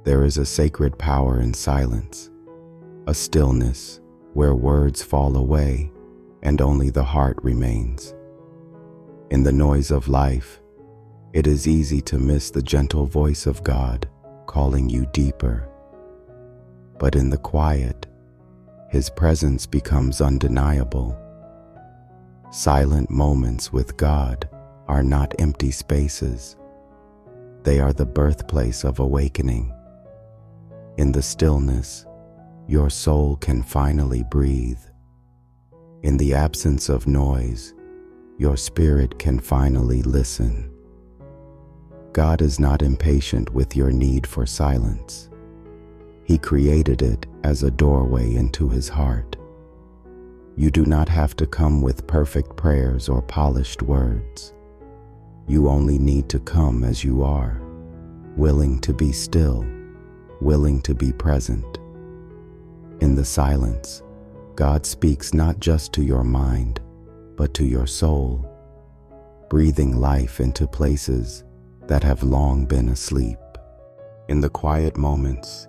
There is a sacred power in silence, a stillness where words fall away and only the heart remains. In the noise of life, it is easy to miss the gentle voice of God calling you deeper. But in the quiet, His presence becomes undeniable. Silent moments with God are not empty spaces. They are the birthplace of awakening. In the stillness, your soul can finally breathe. In the absence of noise, your spirit can finally listen. God is not impatient with your need for silence. He created it as a doorway into His heart. You do not have to come with perfect prayers or polished words. You only need to come as you are, willing to be still, willing to be present. In the silence, God speaks not just to your mind, but to your soul, breathing life into places that have long been asleep. In the quiet moments,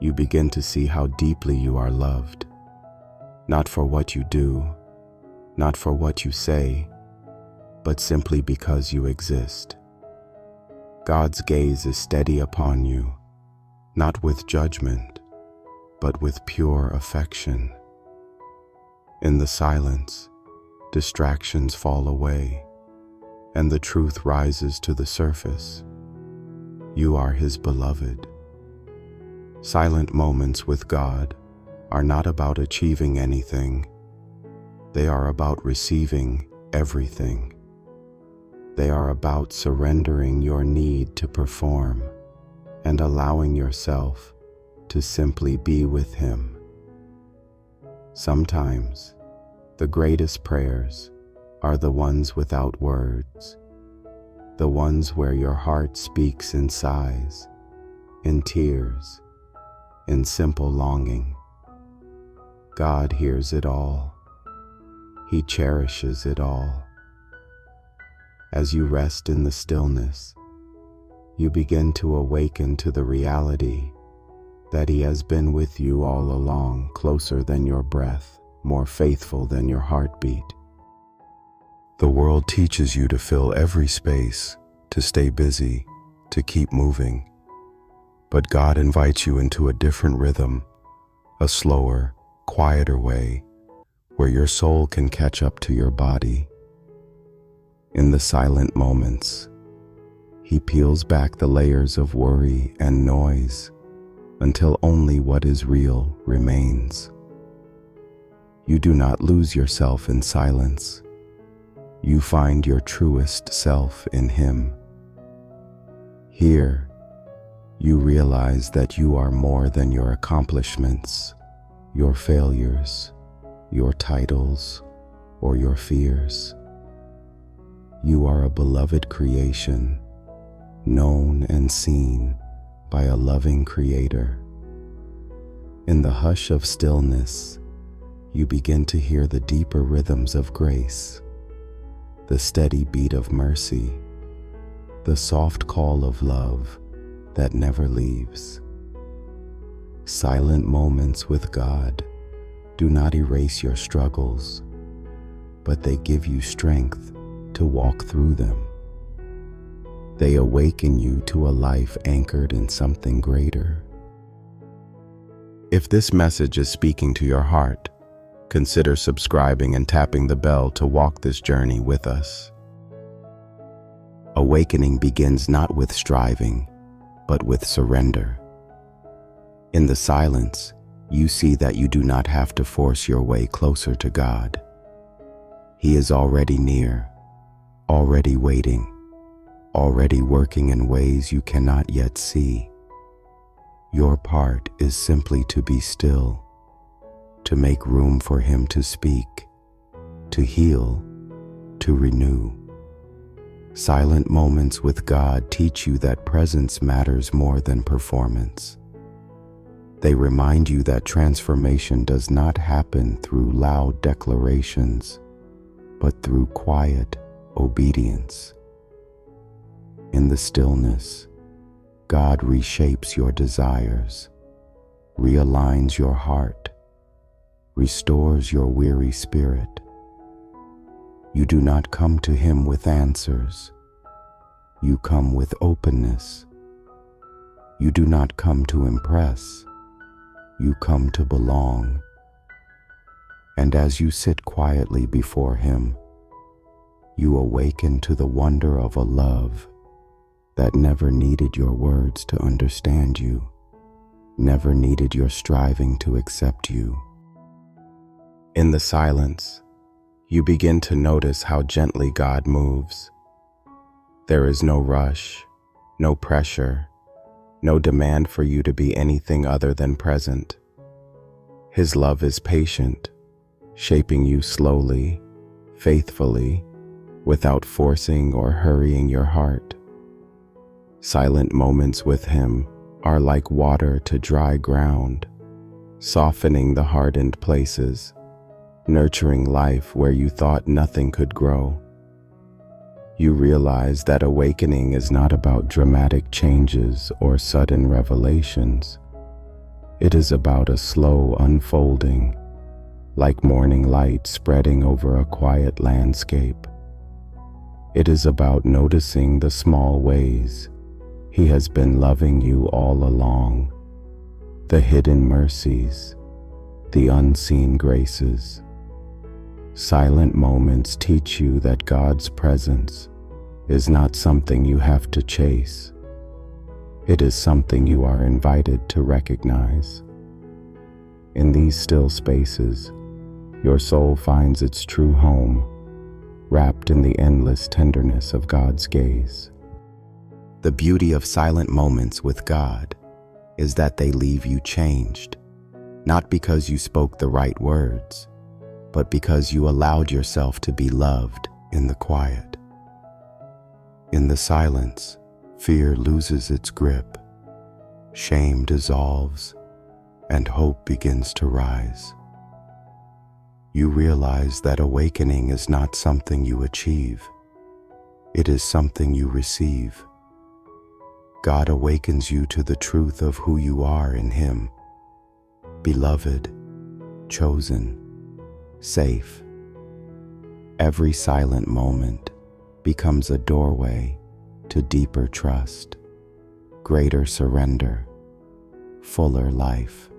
you begin to see how deeply you are loved, not for what you do, not for what you say, but simply because you exist. God's gaze is steady upon you, not with judgment, but with pure affection. In the silence, distractions fall away, and the truth rises to the surface. You are His beloved. Silent moments with God are not about achieving anything. They are about receiving everything. They are about surrendering your need to perform and allowing yourself to simply be with Him. Sometimes, the greatest prayers are the ones without words, the ones where your heart speaks in sighs, in tears, in simple longing. God hears it all. He cherishes it all. As you rest in the stillness, you begin to awaken to the reality that He has been with you all along, closer than your breath, more faithful than your heartbeat. The world teaches you to fill every space, to stay busy, to keep moving. But God invites you into a different rhythm, a slower, quieter way, where your soul can catch up to your body. In the silent moments, He peels back the layers of worry and noise until only what is real remains. You do not lose yourself in silence. You find your truest self in Him. Here, you realize that you are more than your accomplishments, your failures, your titles, or your fears. You are a beloved creation, known and seen by a loving Creator. In the hush of stillness, you begin to hear the deeper rhythms of grace, the steady beat of mercy, the soft call of love that never leaves. Silent moments with God do not erase your struggles, but they give you strength to walk through them. They awaken you to a life anchored in something greater. If this message is speaking to your heart, consider subscribing and tapping the bell to walk this journey with us. Awakening begins not with striving, but with surrender. In the silence, you see that you do not have to force your way closer to God. He is already near, already waiting, already working in ways you cannot yet see. Your part is simply to be still, to make room for Him to speak, to heal, to renew. Silent moments with God teach you that presence matters more than performance. They remind you that transformation does not happen through loud declarations, but through quiet obedience. In the stillness, God reshapes your desires, realigns your heart, restores your weary spirit. You do not come to Him with answers. You come with openness. You do not come to impress. You come to belong. And as you sit quietly before Him, you awaken to the wonder of a love that never needed your words to understand you, never needed your striving to accept you. In the silence, you begin to notice how gently God moves. There is no rush, no pressure, no demand for you to be anything other than present. His love is patient, shaping you slowly, faithfully, without forcing or hurrying your heart. Silent moments with Him are like water to dry ground, softening the hardened places, nurturing life where you thought nothing could grow. You realize that awakening is not about dramatic changes or sudden revelations. It is about a slow unfolding, like morning light spreading over a quiet landscape. It is about noticing the small ways He has been loving you all along, the hidden mercies, the unseen graces. Silent moments teach you that God's presence is not something you have to chase. It is something you are invited to recognize. In these still spaces, your soul finds its true home, wrapped in the endless tenderness of God's gaze. The beauty of silent moments with God is that they leave you changed, not because you spoke the right words, but because you allowed yourself to be loved in the quiet. In the silence, fear loses its grip, shame dissolves, and hope begins to rise. You realize that awakening is not something you achieve. It is something you receive. God awakens you to the truth of who you are in Him, beloved, chosen, safe. Every silent moment becomes a doorway to deeper trust, greater surrender, fuller life.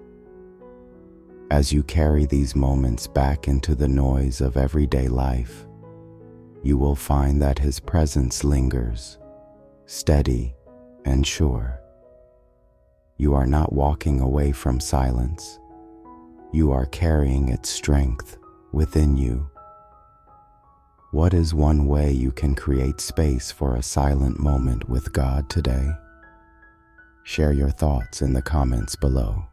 As you carry these moments back into the noise of everyday life, you will find that His presence lingers, steady and sure. You are not walking away from silence. You are carrying its strength within you. What is one way you can create space for a silent moment with God today? Share your thoughts in the comments below.